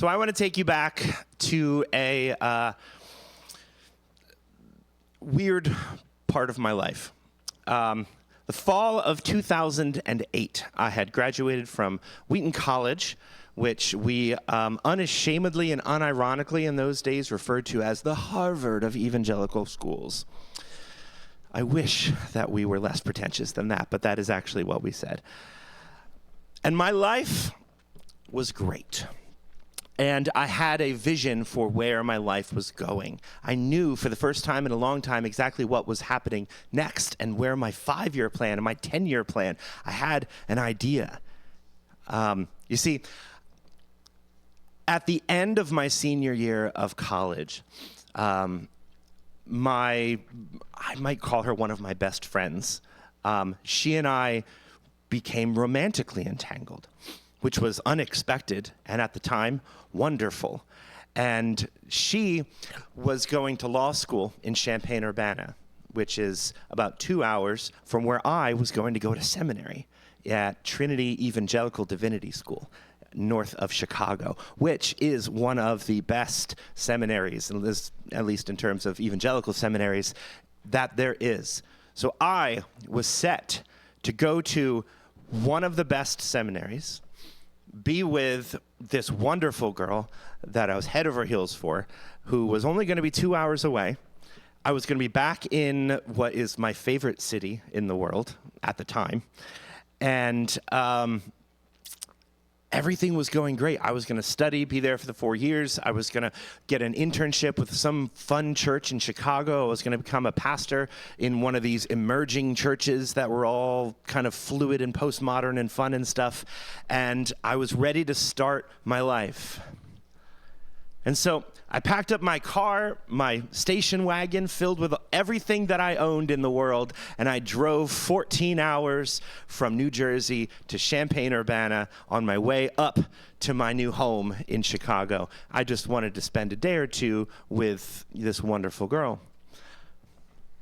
So I want to take you back to a weird part of my life. The fall of 2008, I had graduated from Wheaton College, which we unashamedly and unironically in those days referred to as the Harvard of evangelical schools. I wish that we were less pretentious than that, but that is actually what we said. And my life was great. And I had a vision for where my life was going. I knew for the first time in a long time exactly what was happening next and where my 5-year plan and my 10-year plan, I had an idea. You see, at the end of my senior year of college, I might call her one of my best friends. She and I became romantically entangled, which was unexpected and at the time wonderful. And she was going to law school in Champaign-Urbana, which is about 2 hours from where I was going to go to seminary at Trinity Evangelical Divinity School, north of Chicago, which is one of the best seminaries, at least in terms of evangelical seminaries, that there is. So I was set to go to one of the best seminaries, be with this wonderful girl that I was head over heels for, who was only going to be 2 hours away. I was going to be back in what is my favorite city in the world at the time. And everything was going great. I was going to study, be there for the 4 years. I was going to get an internship with some fun church in Chicago. I was going to become a pastor in one of these emerging churches that were all kind of fluid and postmodern and fun and stuff. And I was ready to start my life. And so I packed up my car, my station wagon filled with everything that I owned in the world, and I drove 14 hours from New Jersey to Champaign-Urbana on my way up to my new home in Chicago. I just wanted to spend a day or two with this wonderful girl.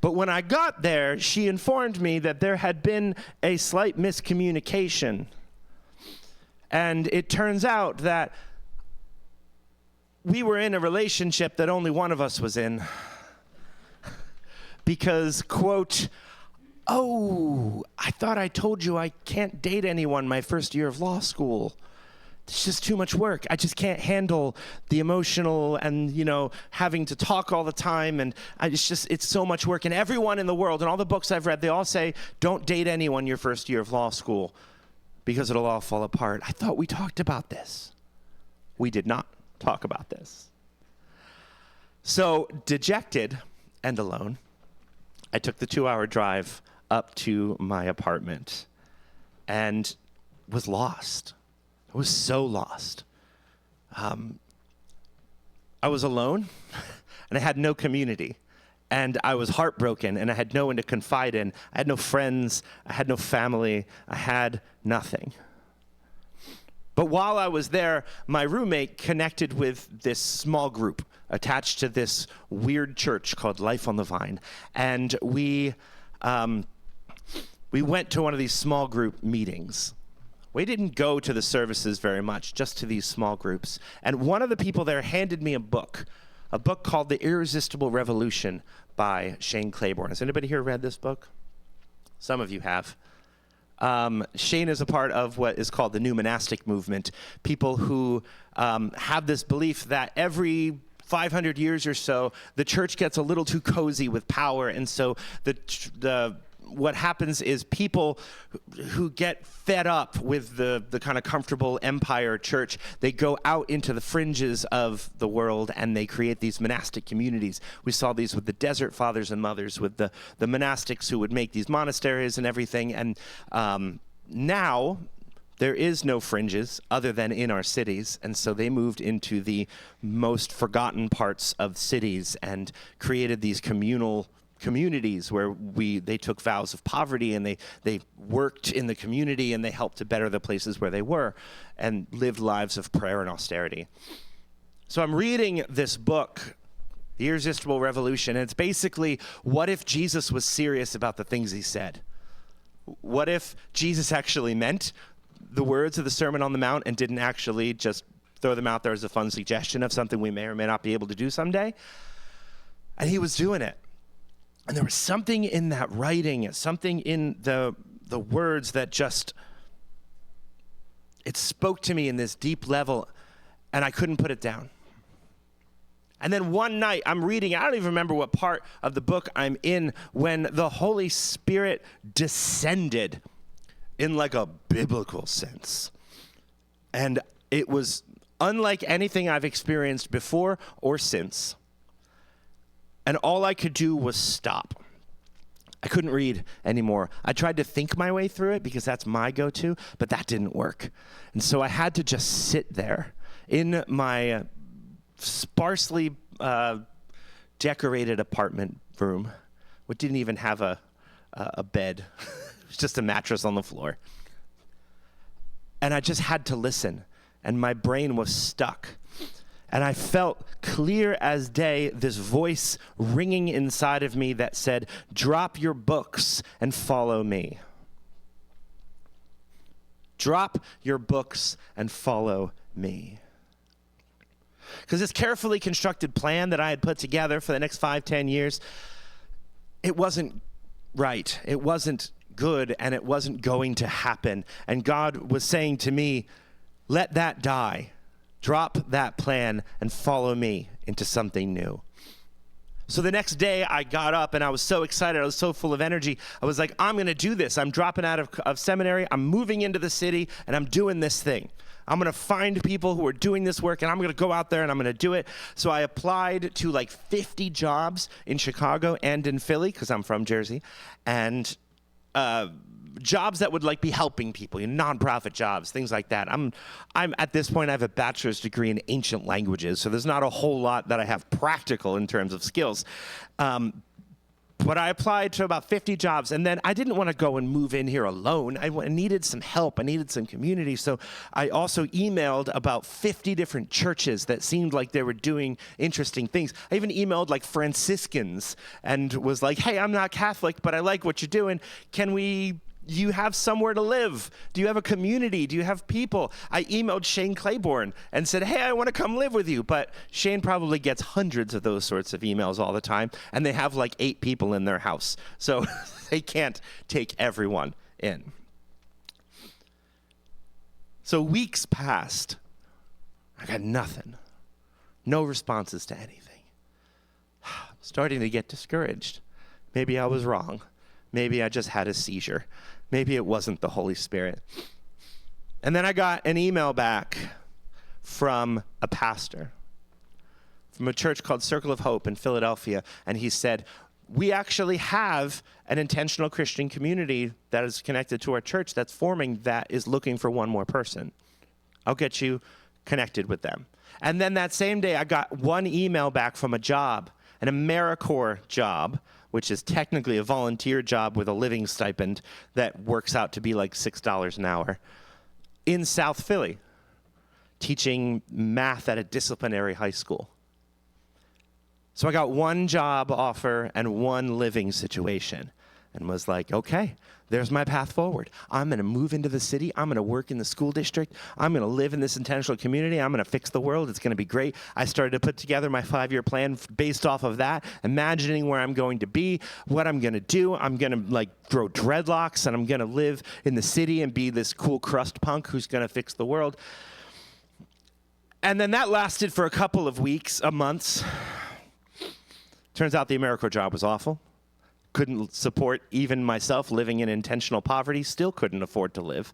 But when I got there, she informed me that there had been a slight miscommunication. And it turns out that we were in a relationship that only one of us was in. Because, quote, "Oh, I thought I told you I can't date anyone my first year of law school. It's just too much work. I just can't handle the emotional and, having to talk all the time. And it's so much work. And everyone in the world, and all the books I've read, they all say, don't date anyone your first year of law school because it'll all fall apart. I thought we talked about this." We did not talk about this. So, dejected and alone, I took the 2-hour drive up to my apartment and was lost. I was so lost. I was alone, and I had no community. And I was heartbroken, and I had no one to confide in. I had no friends. I had no family. I had nothing. But while I was there, my roommate connected with this small group attached to this weird church called Life on the Vine. And we went to one of these small group meetings. We didn't go to the services very much, just to these small groups. And one of the people there handed me a book called The Irresistible Revolution by Shane Claiborne. Has anybody here read this book? Some of you have. Shane is a part of what is called the New Monastic Movement, people who have this belief that every 500 years or so, the church gets a little too cozy with power, and so what happens is people who get fed up with the kind of comfortable empire church, they go out into the fringes of the world and they create these monastic communities. We saw these with the Desert Fathers and Mothers, with the monastics who would make these monasteries and everything. And now there is no fringes other than in our cities, and so they moved into the most forgotten parts of cities and created these communities where they took vows of poverty, and they worked in the community, and they helped to better the places where they were and lived lives of prayer and austerity. So I'm reading this book, The Irresistible Revolution, and it's basically, what if Jesus was serious about the things he said? What if Jesus actually meant the words of the Sermon on the Mount and didn't actually just throw them out there as a fun suggestion of something we may or may not be able to do someday. And he was doing it. And there was something in that writing, something in the words that just, it spoke to me in this deep level, and I couldn't put it down. And then one night, I'm reading, I don't even remember what part of the book I'm in, when the Holy Spirit descended in like a biblical sense. And it was unlike anything I've experienced before or since. And all I could do was stop. I couldn't read anymore. I tried to think my way through it because that's my go-to, but that didn't work. And so I had to just sit there in my sparsely decorated apartment room, which didn't even have a bed. It was just a mattress on the floor. And I just had to listen, and my brain was stuck. And I felt clear as day this voice ringing inside of me that said, drop your books and follow me. Drop your books and follow me. Because this carefully constructed plan that I had put together for the next 5-10 years, it wasn't right. It wasn't good, and it wasn't going to happen. And God was saying to me, let that die. Drop that plan and follow me into something new. So the next day I got up and I was so excited. I was so full of energy. I was like, I'm going to do this. I'm dropping out of seminary. I'm moving into the city and I'm doing this thing. I'm going to find people who are doing this work and I'm going to go out there and I'm going to do it. So I applied to like 50 jobs in Chicago and in Philly because I'm from Jersey, and jobs that would like be helping people, nonprofit jobs, things like that. I'm at this point, I have a bachelor's degree in ancient languages, so there's not a whole lot that I have practical in terms of skills. But I applied to about 50 jobs, and then I didn't want to go and move in here alone. I needed some help. I needed some community. So I also emailed about 50 different churches that seemed like they were doing interesting things. I even emailed like Franciscans and was like, hey, I'm not Catholic, but I like what you're doing. You have somewhere to live? Do you have a community? Do you have people? I emailed Shane Claiborne and said, hey, I want to come live with you. But Shane probably gets hundreds of those sorts of emails all the time, and they have like 8 people in their house. So they can't take everyone in. So weeks passed. I got nothing. No responses to anything. Starting to get discouraged. Maybe I was wrong. Maybe I just had a seizure. Maybe it wasn't the Holy Spirit. And then I got an email back from a pastor from a church called Circle of Hope in Philadelphia. And he said, we actually have an intentional Christian community that is connected to our church that's forming that is looking for one more person. I'll get you connected with them. And then that same day, I got one email back from a job, an AmeriCorps job, which is technically a volunteer job with a living stipend that works out to be like $6 an hour, in South Philly, teaching math at a disciplinary high school. So I got one job offer and one living situation, and was like, okay, there's my path forward. I'm going to move into the city. I'm going to work in the school district. I'm going to live in this intentional community. I'm going to fix the world. It's going to be great. I started to put together my 5-year plan based off of that, imagining where I'm going to be, what I'm going to do. I'm going to like grow dreadlocks, and I'm going to live in the city and be this cool crust punk who's going to fix the world. And then that lasted for a couple of weeks, months. Turns out the AmeriCorps job was awful. Couldn't support even myself living in intentional poverty, still couldn't afford to live.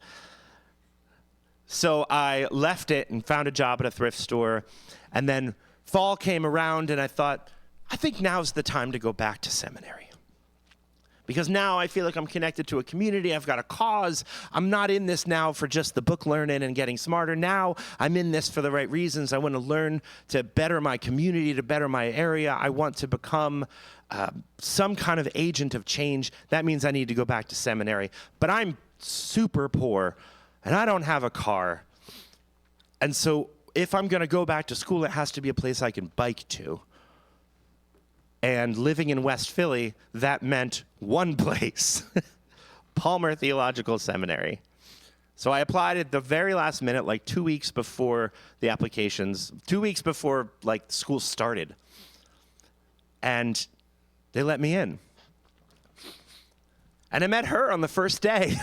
So I left it and found a job at a thrift store. And then fall came around and I thought, I think now's the time to go back to seminary. Because now I feel like I'm connected to a community. I've got a cause. I'm not in this now for just the book learning and getting smarter. Now I'm in this for the right reasons. I want to learn to better my community, to better my area. I want to become some kind of agent of change. That means I need to go back to seminary. But I'm super poor, and I don't have a car. And so if I'm going to go back to school, it has to be a place I can bike to. And living in West Philly, that meant one place, Palmer Theological Seminary. So I applied at the very last minute, like 2 weeks before the applications, 2 weeks before like school started. And they let me in. And I met her on the first day.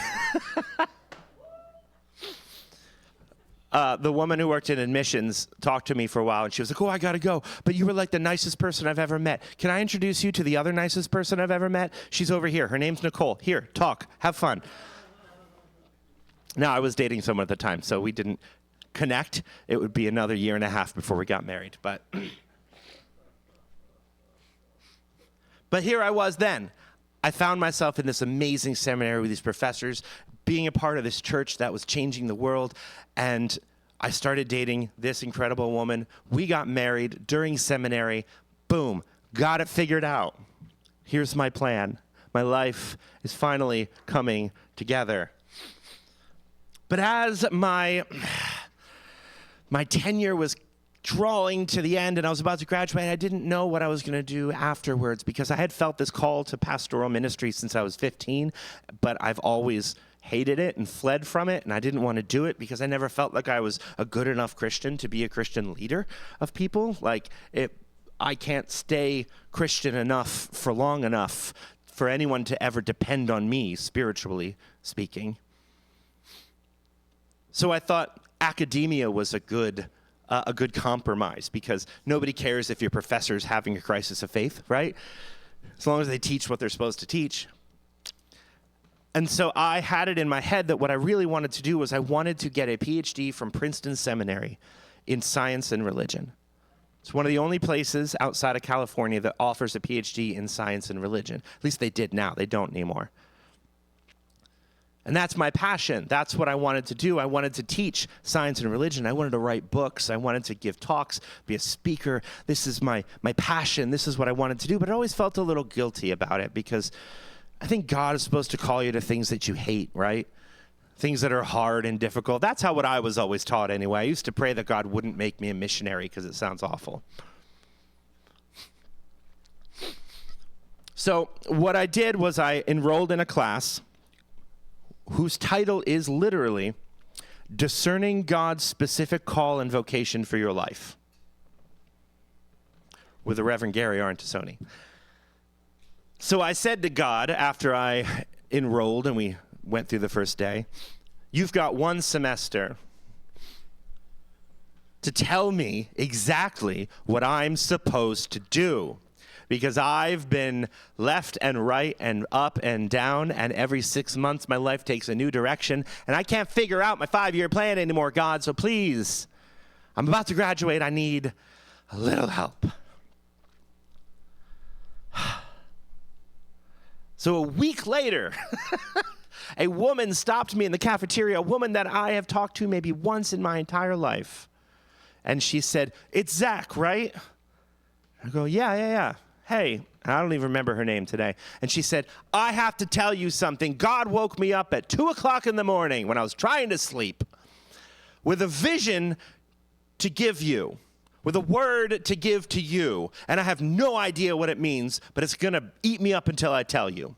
The woman who worked in admissions talked to me for a while, and she was like, oh, I got to go. But you were like the nicest person I've ever met. Can I introduce you to the other nicest person I've ever met? She's over here. Her name's Nicole. Here, talk. Have fun. Now, I was dating someone at the time, so we didn't connect. It would be another year and a half before we got married. But here I was then. I found myself in this amazing seminary with these professors, being a part of this church that was changing the world, and I started dating this incredible woman. We got married during seminary. Boom, got it figured out. Here's my plan. My life is finally coming together. But as my tenure was drawing to the end and I was about to graduate, I didn't know what I was going to do afterwards because I had felt this call to pastoral ministry since I was 15, but I've always hated it and fled from it, and I didn't want to do it because I never felt like I was a good enough Christian to be a Christian leader of people. I can't stay Christian enough for long enough for anyone to ever depend on me, spiritually speaking. So I thought academia was a good compromise because nobody cares if your professor's having a crisis of faith, right? As long as they teach what they're supposed to teach. And so I had it in my head that what I really wanted to do was I wanted to get a PhD from Princeton Seminary in science and religion. It's one of the only places outside of California that offers a PhD in science and religion. At least they did now. They don't anymore. And that's my passion. That's what I wanted to do. I wanted to teach science and religion. I wanted to write books. I wanted to give talks, be a speaker. This is my passion. This is what I wanted to do. But I always felt a little guilty about it because I think God is supposed to call you to things that you hate, right? Things that are hard and difficult. That's what I was always taught anyway. I used to pray that God wouldn't make me a missionary because it sounds awful. So what I did was I enrolled in a class whose title is literally Discerning God's Specific Call and Vocation for Your Life, with the Reverend Gary Arntasoni. So I said to God after I enrolled and we went through the first day, you've got one semester to tell me exactly what I'm supposed to do. Because I've been left and right and up and down, and every 6 months my life takes a new direction, and I can't figure out my 5-year plan anymore, God, so please, I'm about to graduate, I need a little help. So a week later, a woman stopped me in the cafeteria, a woman that I have talked to maybe once in my entire life, and she said, it's Zack, right? I go, yeah. Hey, I don't even remember her name today. And she said, I have to tell you something. God woke me up at 2 o'clock in the morning when I was trying to sleep with a vision to give you, with a word to give to you. And I have no idea what it means, but it's going to eat me up until I tell you.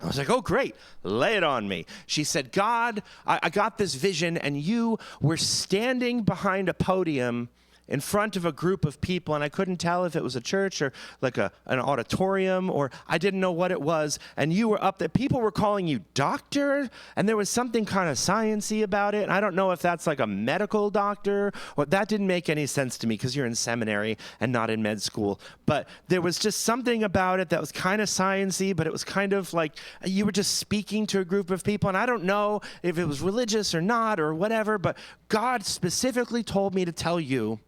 I was like, oh, great. Lay it on me. She said, God, I got this vision, and you were standing behind a podium in front of a group of people, and I couldn't tell if it was a church or like an auditorium, or I didn't know what it was, and you were up there. People were calling you doctor, and there was something kind of science-y about it, and I don't know if that's like a medical doctor, or that didn't make any sense to me because you're in seminary and not in med school, but there was just something about it that was kind of science-y, but it was kind of like you were just speaking to a group of people, and I don't know if it was religious or not or whatever, but God specifically told me to tell you,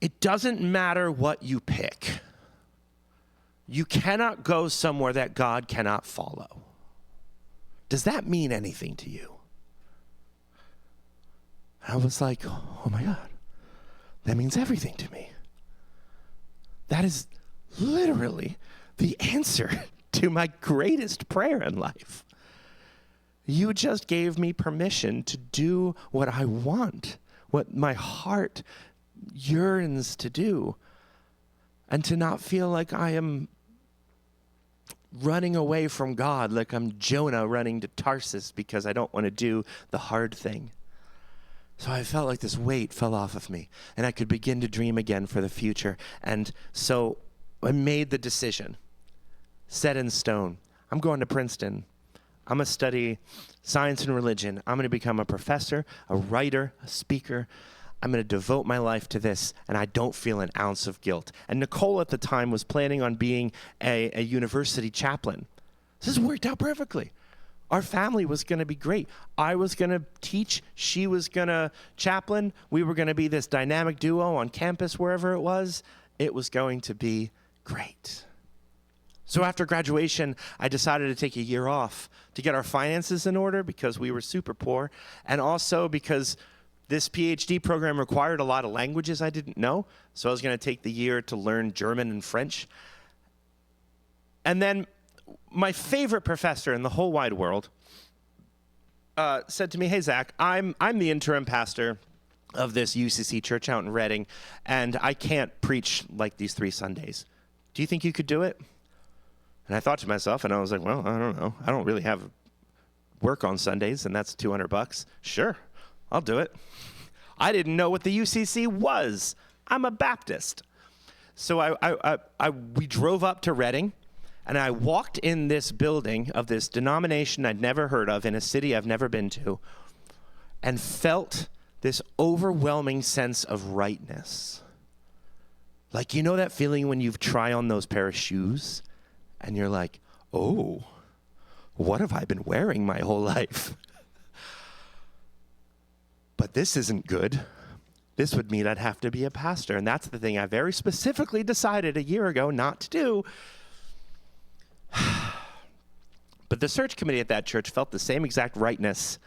it doesn't matter what you pick. You cannot go somewhere that God cannot follow. Does that mean anything to you? I was like, oh my God, that means everything to me. That is literally the answer to my greatest prayer in life. You just gave me permission to do what I want, what my heart yearns to do, and to not feel like I am running away from God like I'm Jonah running to Tarsus because I don't want to do the hard thing. So I felt like this weight fell off of me, and I could begin to dream again for the future. And so I made the decision, set in stone. I'm going to Princeton. I'm going to study science and religion. I'm going to become a professor, a writer, a speaker. I'm going to devote my life to this, and I don't feel an ounce of guilt. And Nicole at the time was planning on being a university chaplain. This worked out perfectly. Our family was going to be great. I was going to teach. She was going to chaplain. We were going to be this dynamic duo on campus, wherever it was. It was going to be great. So after graduation, I decided to take a year off to get our finances in order because we were super poor, and also because this PhD program required a lot of languages I didn't know. So I was going to take the year to learn German and French. And then my favorite professor in the whole wide world said to me, "Hey, Zack, I'm the interim pastor of this UCC church out in Reading, and I can't preach like these 3 Sundays. Do you think you could do it?" And I thought to myself, and I was like, well, I don't know. I don't really have work on Sundays, and that's $200. Sure, I'll do it. I didn't know what the UCC was. I'm a Baptist. So we drove up to Reading, and I walked in this building of this denomination I'd never heard of in a city I've never been to, and felt this overwhelming sense of rightness. Like, you know that feeling when you try on those pair of shoes, and you're like, oh, what have I been wearing my whole life? But this isn't good. This would mean I'd have to be a pastor. And that's the thing I very specifically decided a year ago not to do. But the search committee at that church felt the same exact rightness.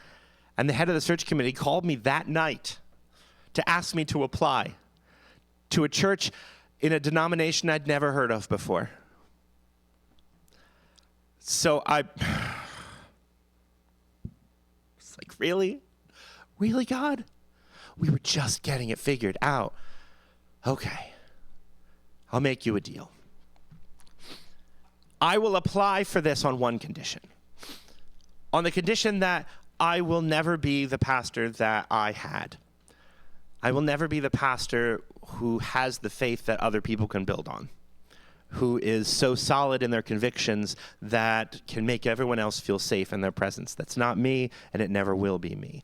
And the head of the search committee called me that night to ask me to apply to a church in a denomination I'd never heard of before. So it's like, really? Really, God? We were just getting it figured out. Okay, I'll make you a deal. I will apply for this on one condition. On the condition that I will never be the pastor that I had. I will never be the pastor who has the faith that other people can build on, who is so solid in their convictions that can make everyone else feel safe in their presence. That's not me, and it never will be me.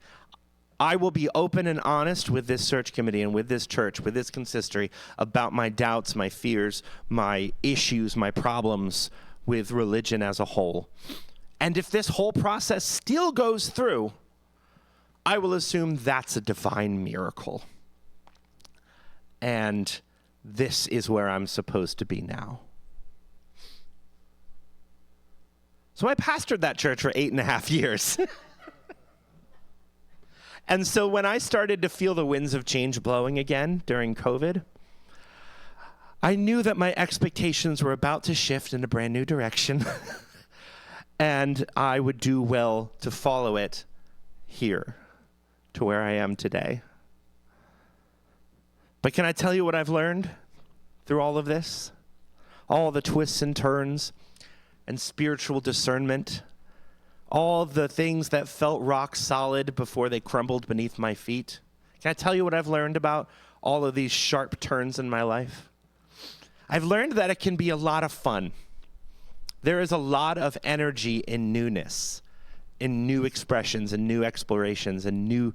I will be open and honest with this search committee and with this church, with this consistory, about my doubts, my fears, my issues, my problems with religion as a whole. And if this whole process still goes through, I will assume that's a divine miracle. And this is where I'm supposed to be now. So I pastored that church for 8.5 years. And so when I started to feel the winds of change blowing again during COVID, I knew that my expectations were about to shift in a brand new direction. And I would do well to follow it here to where I am today. But can I tell you what I've learned through all of this? All the twists and turns and spiritual discernment, all the things that felt rock solid before they crumbled beneath my feet. Can I tell you what I've learned about all of these sharp turns in my life? I've learned that it can be a lot of fun. There is a lot of energy in newness, in new expressions and new explorations and new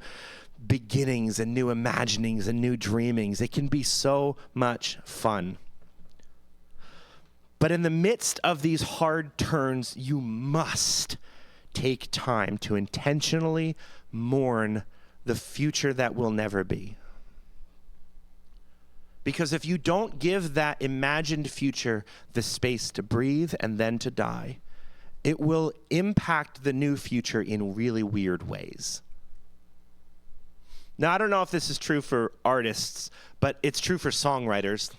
beginnings and new imaginings and new dreamings. It can be so much fun. But in the midst of these hard turns, you must take time to intentionally mourn the future that will never be. Because if you don't give that imagined future the space to breathe and then to die, it will impact the new future in really weird ways. Now, I don't know if this is true for artists, but it's true for songwriters,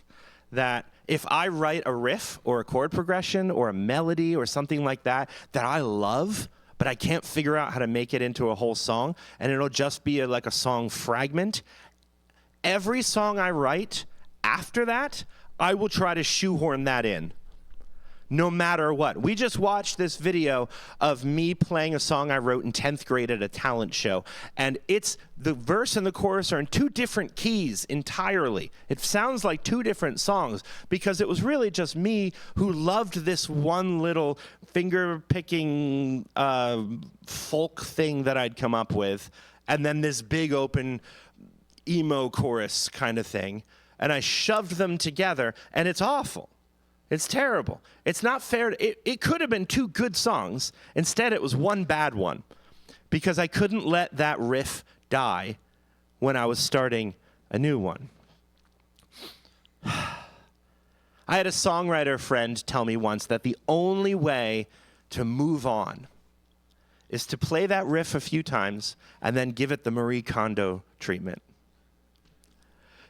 that if I write a riff or a chord progression or a melody or something like that I love, but I can't figure out how to make it into a whole song, and it'll just be like a song fragment, every song I write after that, I will try to shoehorn that in no matter what. We just watched this video of me playing a song I wrote in 10th grade at a talent show, and it's the verse and the chorus are in two different keys entirely. It sounds like two different songs because it was really just me who loved this one little finger-picking folk thing that I'd come up with, and then this big open emo chorus kind of thing, and I shoved them together, and it's awful. It's terrible. It's not fair. It could have been two good songs. Instead, it was one bad one because I couldn't let that riff die when I was starting a new one. I had a songwriter friend tell me once that the only way to move on is to play that riff a few times and then give it the Marie Kondo treatment.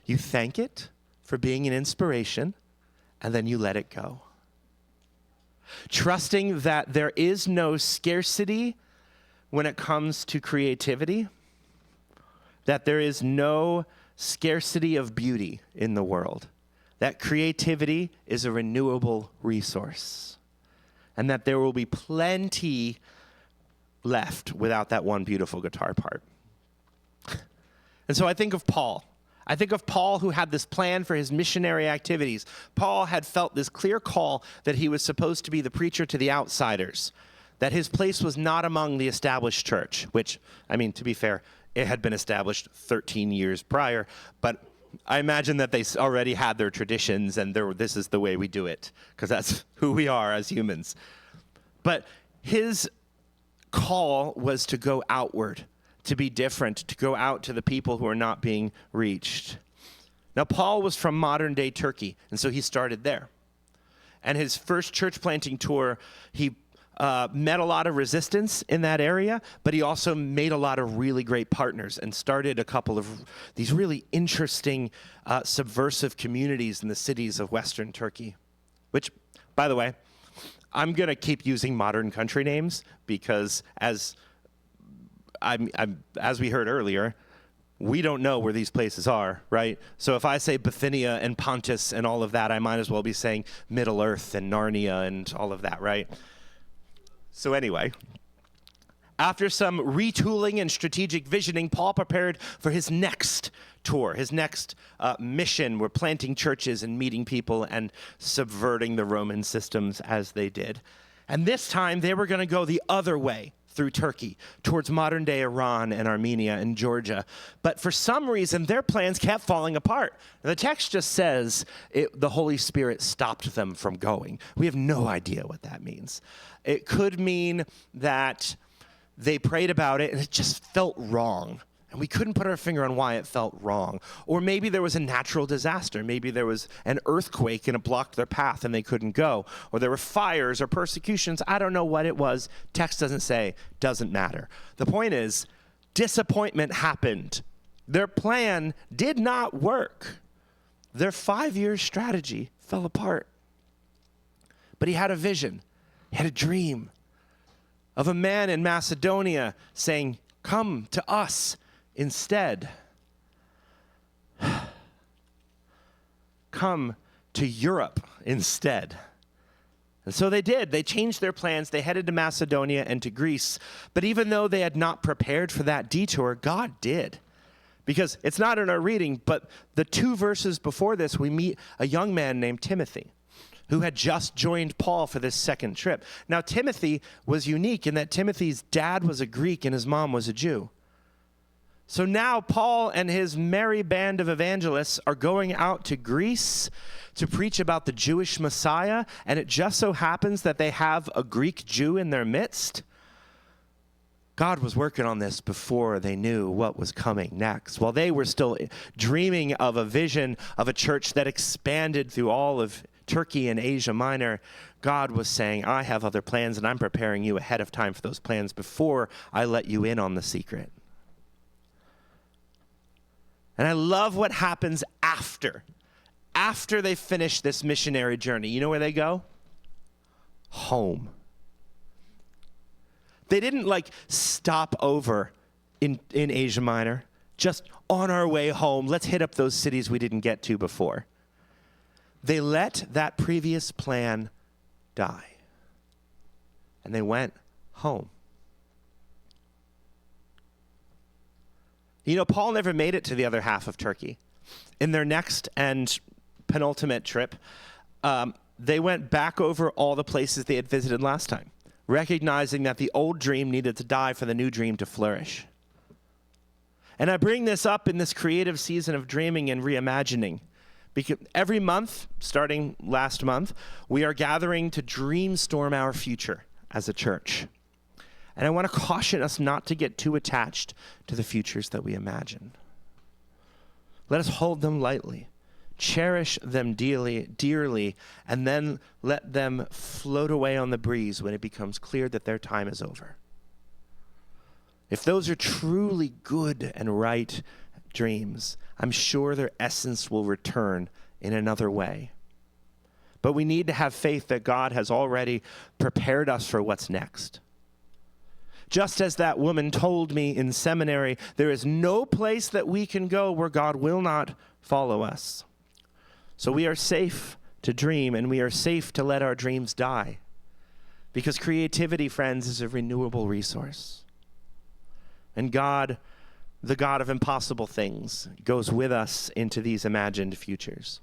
You thank it for being an inspiration, and then you let it go. Trusting that there is no scarcity when it comes to creativity, that there is no scarcity of beauty in the world, that creativity is a renewable resource, and that there will be plenty left without that one beautiful guitar part. And so I think of Paul. I think of Paul, who had this plan for his missionary activities. Paul had felt this clear call that he was supposed to be the preacher to the outsiders, that his place was not among the established church, which, I mean, to be fair, it had been established 13 years prior, but I imagine that they already had their traditions and this is the way we do it, because that's who we are as humans. But his call was to go outward, to be different, to go out to the people who are not being reached. Now, Paul was from modern-day Turkey, and so he started there. And his first church planting tour, he met a lot of resistance in that area, but he also made a lot of really great partners and started a couple of these really interesting subversive communities in the cities of Western Turkey, which, by the way, I'm going to keep using modern country names because as we heard earlier, we don't know where these places are, right? So if I say Bithynia and Pontus and all of that, I might as well be saying Middle Earth and Narnia and all of that, right? So anyway, after some retooling and strategic visioning, Paul prepared for his next tour, his next mission. We're planting churches and meeting people and subverting the Roman systems as they did. And this time they were going to go the other way, through Turkey, towards modern-day Iran and Armenia and Georgia. But for some reason, their plans kept falling apart. The text just says the Holy Spirit stopped them from going. We have no idea what that means. It could mean that they prayed about it and it just felt wrong. And we couldn't put our finger on why it felt wrong. Or maybe there was a natural disaster. Maybe there was an earthquake and it blocked their path and they couldn't go. Or there were fires or persecutions. I don't know what it was. Text doesn't say. Doesn't matter. The point is, disappointment happened. Their plan did not work. Their 5-year strategy fell apart. But he had a vision. He had a dream of a man in Macedonia saying, "Come to us instead. Come to Europe instead." And so they did. They changed their plans. They headed to Macedonia and to Greece. But even though they had not prepared for that detour, God did. Because it's not in our reading, but the 2 verses before this, we meet a young man named Timothy, who had just joined Paul for this second trip. Now, Timothy was unique in that Timothy's dad was a Greek and his mom was a Jew. So now Paul and his merry band of evangelists are going out to Greece to preach about the Jewish Messiah, and it just so happens that they have a Greek Jew in their midst. God was working on this before they knew what was coming next. While they were still dreaming of a vision of a church that expanded through all of Turkey and Asia Minor, God was saying, I have other plans, and I'm preparing you ahead of time for those plans before I let you in on the secret. And I love what happens after they finish this missionary journey. You know where they go? Home. They didn't stop over in Asia Minor. Just on our way home, let's hit up those cities we didn't get to before. They let that previous plan die. And they went home. You know, Paul never made it to the other half of Turkey. In their next and penultimate trip, they went back over all the places they had visited last time, recognizing that the old dream needed to die for the new dream to flourish. And I bring this up in this creative season of dreaming and reimagining, because every month, starting last month, we are gathering to dreamstorm our future as a church. And I want to caution us not to get too attached to the futures that we imagine. Let us hold them lightly, cherish them dearly, and then let them float away on the breeze when it becomes clear that their time is over. If those are truly good and right dreams, I'm sure their essence will return in another way. But we need to have faith that God has already prepared us for what's next. Just as that woman told me in seminary, there is no place that we can go where God will not follow us. So we are safe to dream, and we are safe to let our dreams die. Because creativity, friends, is a renewable resource. And God, the God of impossible things, goes with us into these imagined futures.